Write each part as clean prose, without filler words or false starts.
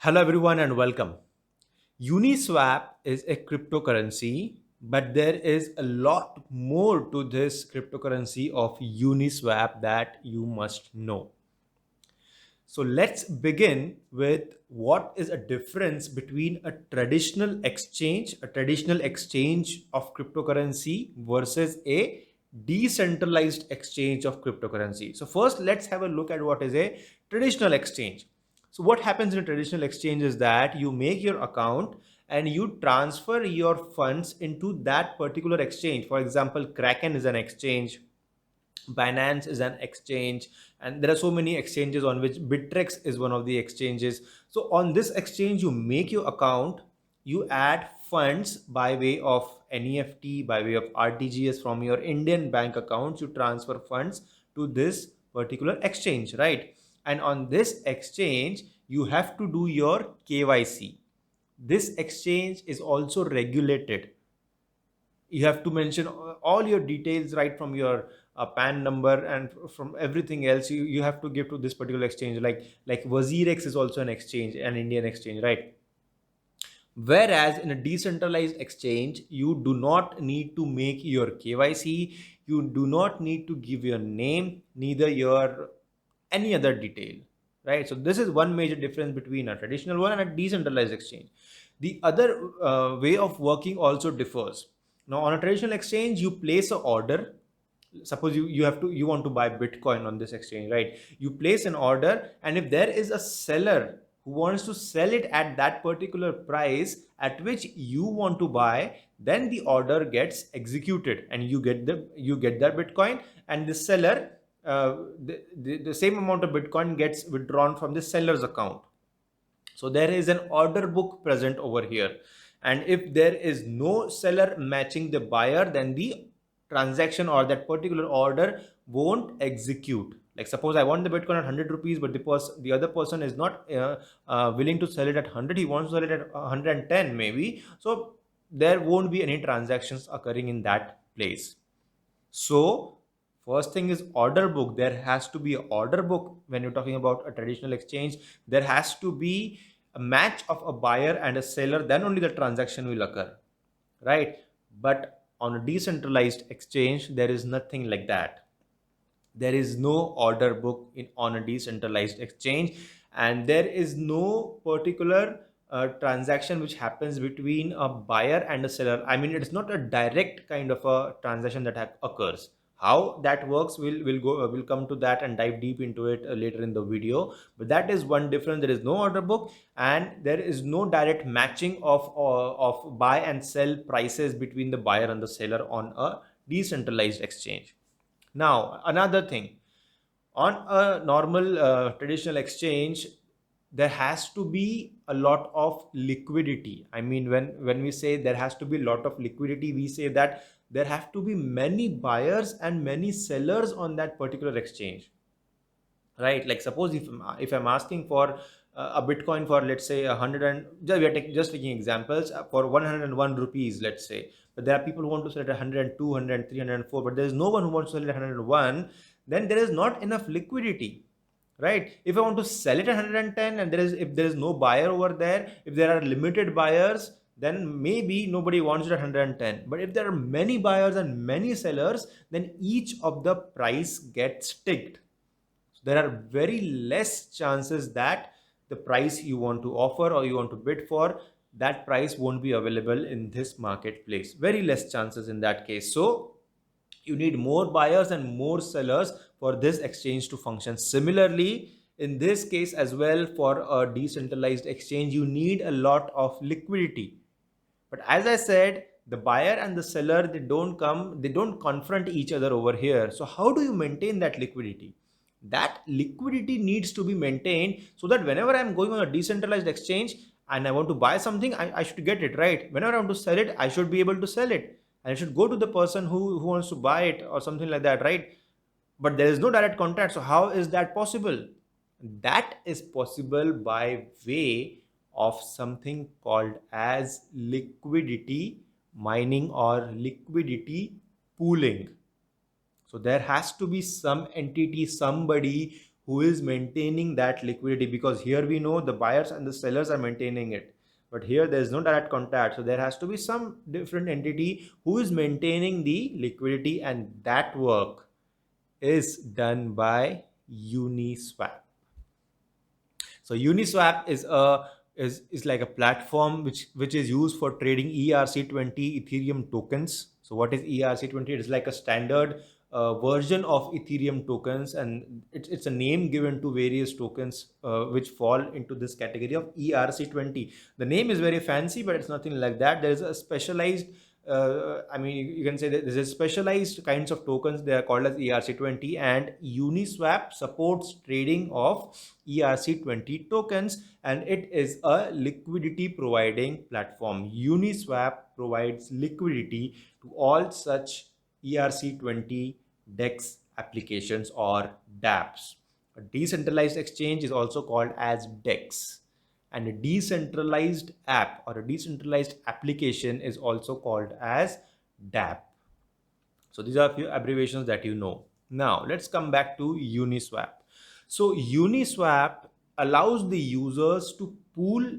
Hello, everyone, and welcome. Uniswap is a cryptocurrency, but there is a lot more to this cryptocurrency of Uniswap that you must know. So, let's begin with what is a difference between a traditional exchange of cryptocurrency versus a decentralized exchange of cryptocurrency. So, first, let's have a look at what is a traditional exchange. So what happens in a traditional exchange is that you make your account and you transfer your funds into that particular exchange. For example, Kraken is an exchange, Binance is an exchange, and there are so many exchanges on which Bittrex is one of the exchanges. So on this exchange, you make your account, you add funds by way of NEFT, by way of RTGS from your Indian bank accounts, you transfer funds to this particular exchange, right? And on this exchange, you have to do your KYC. This exchange is also regulated. You have to mention all your details right from your PAN number and from everything else. You have to give to this particular exchange. Like WazirX is also an exchange, an Indian exchange, right? Whereas in a decentralized exchange, you do not need to make your KYC, you do not need to give your name, neither your any other detail, right? So this is one major difference between a traditional one and a decentralized exchange. The other way of working also differs. Now, on a traditional exchange, you place an order. Suppose you want to buy Bitcoin on this exchange, right? You place an order, and if there is a seller who wants to sell it at that particular price at which you want to buy, then the order gets executed and you get that Bitcoin, and the seller the same amount of Bitcoin gets withdrawn from the seller's account. So there is an order book present over here. And if there is no seller matching the buyer, then the transaction or that particular order won't execute. Like suppose I want the Bitcoin at 100 rupees, but the other person is not willing to sell it at 100. He wants to sell it at 110 maybe. So there won't be any transactions occurring in that place. So first thing is order book. There has to be an order book when you're talking about a traditional exchange. There has to be a match of a buyer and a seller, then only the transaction will occur, right? But on a decentralized exchange, there is nothing like that. There is no order book on a decentralized exchange, and there is no particular transaction which happens between a buyer and a seller. I mean, it's not a direct kind of a transaction that occurs. How that works, we'll come to that and dive deep into it later in the video. But that is one difference. There is no order book, and there is no direct matching of buy and sell prices between the buyer and the seller on a decentralized exchange. Now, another thing, on a normal traditional exchange, there has to be a lot of liquidity. I mean, when we say there has to be a lot of liquidity, we say that there have to be many buyers and many sellers on that particular exchange, right? Like suppose if I'm asking for a Bitcoin for, let's say, 100, and we are just taking examples, for 101 rupees, let's say, but there are people who want to sell it at 102, 103, 104, but there is no one who wants to sell it at 101. Then there is not enough liquidity, right? If I want to sell it at 110 and if there is no buyer over there, if there are limited buyers, then maybe nobody wants it at 110. But if there are many buyers and many sellers, then each of the price gets ticked. So there are very less chances that the price you want to offer or you want to bid for, that price won't be available in this marketplace. Very less chances in that case. So you need more buyers and more sellers for this exchange to function. Similarly, in this case as well, for a decentralized exchange, you need a lot of liquidity. But as I said, the buyer and the seller, they don't confront each other over here. So how do you maintain that liquidity? That liquidity needs to be maintained so that whenever I'm going on a decentralized exchange and I want to buy something, I should get it, right? Whenever I want to sell it, I should be able to sell it. And I should go to the person who wants to buy it or something like that, right? But there is no direct contact. So how is that possible? That is possible by way of something called as liquidity mining or liquidity pooling. So there has to be some entity, somebody who is maintaining that liquidity, because here we know the buyers and the sellers are maintaining it, but here there is no direct contact. So there has to be some different entity who is maintaining the liquidity, and that work is done by Uniswap. So Uniswap is like a platform which is used for trading ERC20 Ethereum tokens. So what is ERC20? It is like a standard version of Ethereum tokens, and it's a name given to various tokens which fall into this category of ERC20. The name is very fancy, but it's nothing like that. There is a specialized I mean, you can say that this is specialized kinds of tokens. They are called as ERC20, and Uniswap supports trading of ERC20 tokens, and it is a liquidity providing platform. Uniswap provides liquidity to all such ERC20 DEX applications or dApps. A decentralized exchange is also called as DEX, and a decentralized app or a decentralized application is also called as dApp. So these are a few abbreviations that you know. Now let's come back to Uniswap. So Uniswap allows the users to pool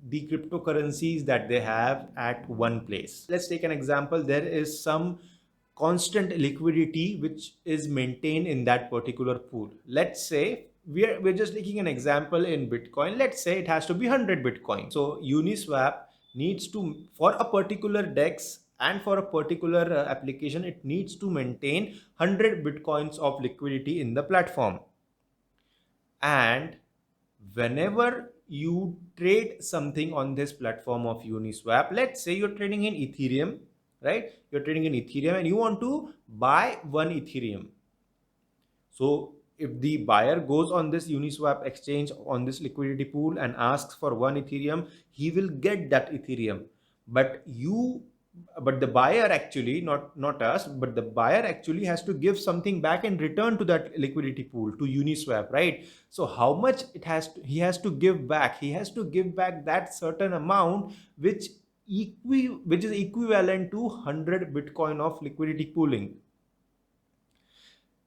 the cryptocurrencies that they have at one place. Let's take an example. There is some constant liquidity which is maintained in that particular pool. Let's say we're just taking an example in Bitcoin. Let's say it has to be 100 Bitcoin. So Uniswap needs to, for a particular DEX and for a particular application, it needs to maintain 100 Bitcoins of liquidity in the platform. And whenever you trade something on this platform of Uniswap, let's say you're trading in Ethereum, right? You're trading in Ethereum and you want to buy one Ethereum. So if the buyer goes on this Uniswap exchange on this liquidity pool and asks for one Ethereum, he will get that Ethereum. But the buyer actually, not us, but the buyer actually has to give something back in return to that liquidity pool, to Uniswap, right? So how much he has to give back? He has to give back that certain amount which is equivalent to 100 Bitcoin of liquidity pooling.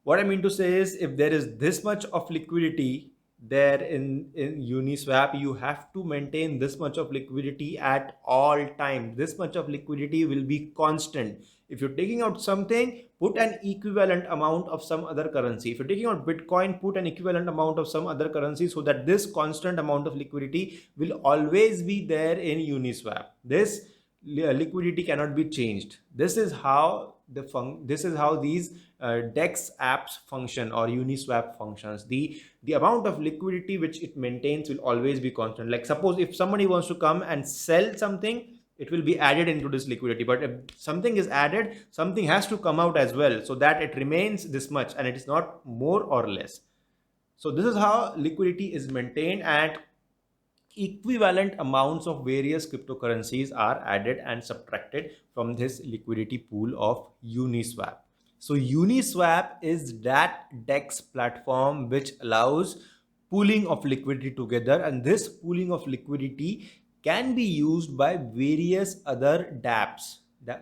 What I mean to say is, if there is this much of liquidity there in Uniswap, you have to maintain this much of liquidity at all times. This much of liquidity will be constant. If you're taking out something, put an equivalent amount of some other currency. If you're taking out Bitcoin, put an equivalent amount of some other currency, so that this constant amount of liquidity will always be there in Uniswap. This liquidity cannot be changed. This is how these DEX apps function, or Uniswap functions. The amount of liquidity which it maintains will always be constant. Like suppose if somebody wants to come and sell something, it will be added into this liquidity. But if something is added, something has to come out as well, so that it remains this much and it is not more or less. So this is how liquidity is maintained, and equivalent amounts of various cryptocurrencies are added and subtracted from this liquidity pool of Uniswap. So Uniswap is that DEX platform which allows pooling of liquidity together, and this pooling of liquidity can be used by various other dApps.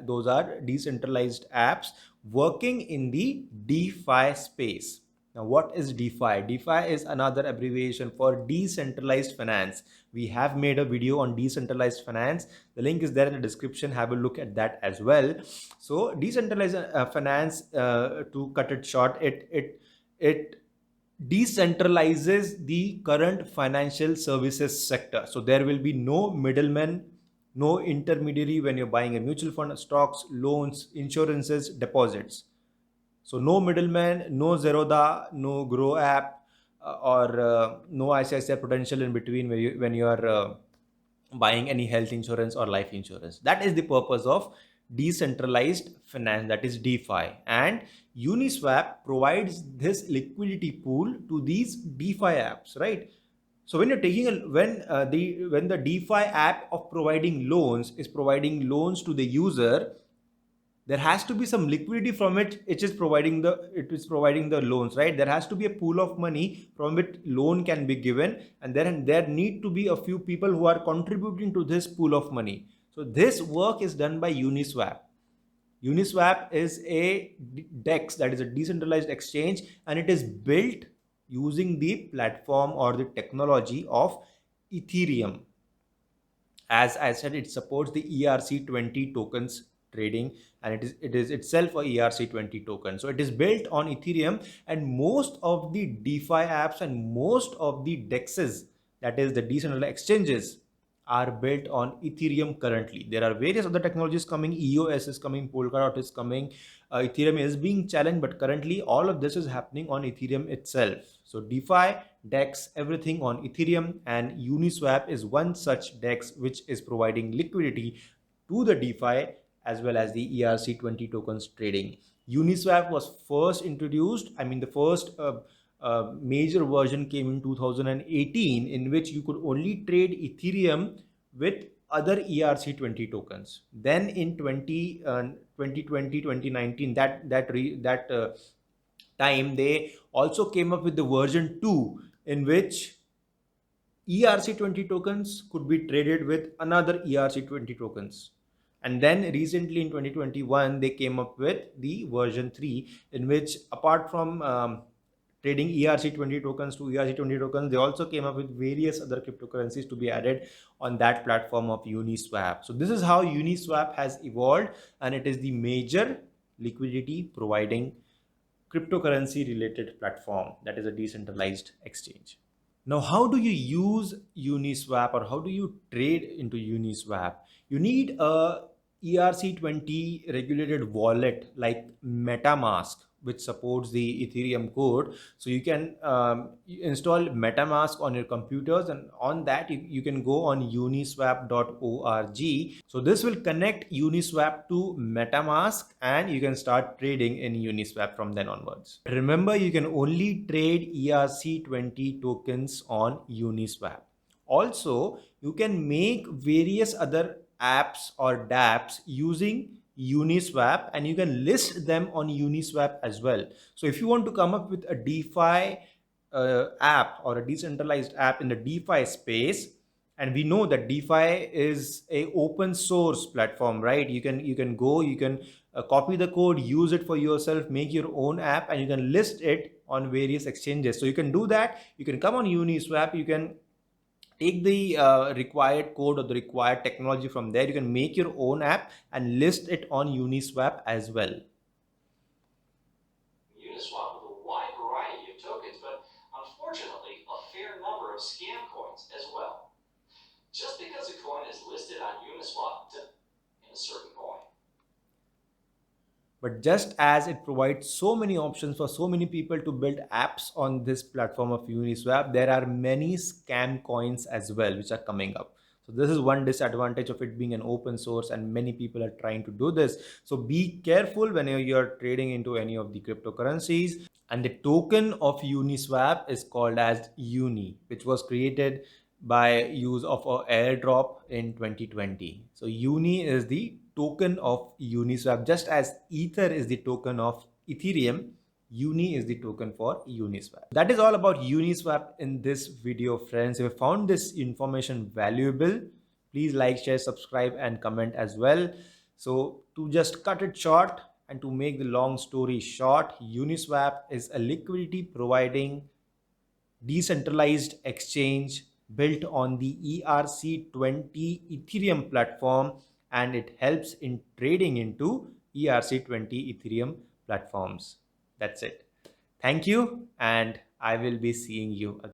Those are decentralized apps working in the DeFi space. Now, what is DeFi? DeFi is another abbreviation for decentralized finance. We have made a video on decentralized finance. The link is there in the description. Have a look at that as well. So decentralized finance, to cut it short, it decentralizes the current financial services sector. So there will be no middlemen, no intermediary when you're buying a mutual fund, stocks, loans, insurances, deposits. So no middleman, no Zerodha, no Grow app, or no ICICI Prudential in between when you are buying any health insurance or life insurance. That is the purpose of decentralized finance, that is DeFi. And Uniswap provides this liquidity pool to these DeFi apps, right? So when you're taking when the DeFi app of providing loans is providing loans to the user, there has to be some liquidity from it. It is providing the loans, right? There has to be a pool of money from which loan can be given, and there need to be a few people who are contributing to this pool of money. So this work is done by Uniswap. Uniswap is a DEX, that is a decentralized exchange, and it is built using the platform or the technology of Ethereum. As I said, it supports the ERC20 tokens trading, and it is itself a ERC20 token. So it is built on Ethereum, and most of the DeFi apps and most of the DEXs, that is the decentralized exchanges, are built on Ethereum currently. There are various other technologies coming. EOS is coming, Polkadot is coming, Ethereum is being challenged, but currently all of this is happening on Ethereum itself. So DeFi, DEX, everything on Ethereum, and Uniswap is one such DEX which is providing liquidity to the DeFi as well as the ERC20 tokens trading. Uniswap was first introduced, I mean the first major version came in 2018, in which you could only trade Ethereum with other ERC20 tokens. Then in 2020, 2019, that time, they also came up with the version 2, in which ERC20 tokens could be traded with another ERC20 tokens. And then recently in 2021, they came up with the version 3, in which apart from trading ERC20 tokens to ERC20 tokens, they also came up with various other cryptocurrencies to be added on that platform of Uniswap. So this is how Uniswap has evolved, and it is the major liquidity providing cryptocurrency related platform, that is a decentralized exchange. Now, how do you use Uniswap, or how do you trade into Uniswap? You need a ERC20 regulated wallet like MetaMask, which supports the Ethereum code. So you can install MetaMask on your computers, and on that you can go on uniswap.org. So this will connect Uniswap to MetaMask, and you can start trading in Uniswap from then onwards. Remember, you can only trade ERC20 tokens on Uniswap. Also, you can make various other apps or dApps using Uniswap, and you can list them on Uniswap as well. So if you want to come up with a DeFi app or a decentralized app in the DeFi space, and we know that DeFi is a open source platform, right? You can copy the code, use it for yourself, make your own app, and you can list it on various exchanges. So you can do that. You can come on Uniswap, you can take the required code or the required technology from there. You can make your own app and list it on Uniswap as well. Uniswap with a wide variety of tokens, but unfortunately a fair number of scam coins as well. Just because a coin is listed on Uniswap doesn't mean a certain coin. But just as it provides so many options for so many people to build apps on this platform of Uniswap, there are many scam coins as well which are coming up. So this is one disadvantage of it being an open source, and many people are trying to do this. So be careful when you're trading into any of the cryptocurrencies. And the token of Uniswap is called as Uni, which was created by use of an airdrop in 2020. So Uni is the token of Uniswap, just as Ether is the token of Ethereum. Uni is the token for Uniswap. That is all about Uniswap in this video, friends. If you found this information valuable, please like, share, subscribe, and comment as well. So to just cut it short and to make the long story short, Uniswap is a liquidity providing decentralized exchange built on the ERC20 Ethereum platform, and it helps in trading into ERC20 Ethereum platforms. That's it. Thank you, and I will be seeing you again.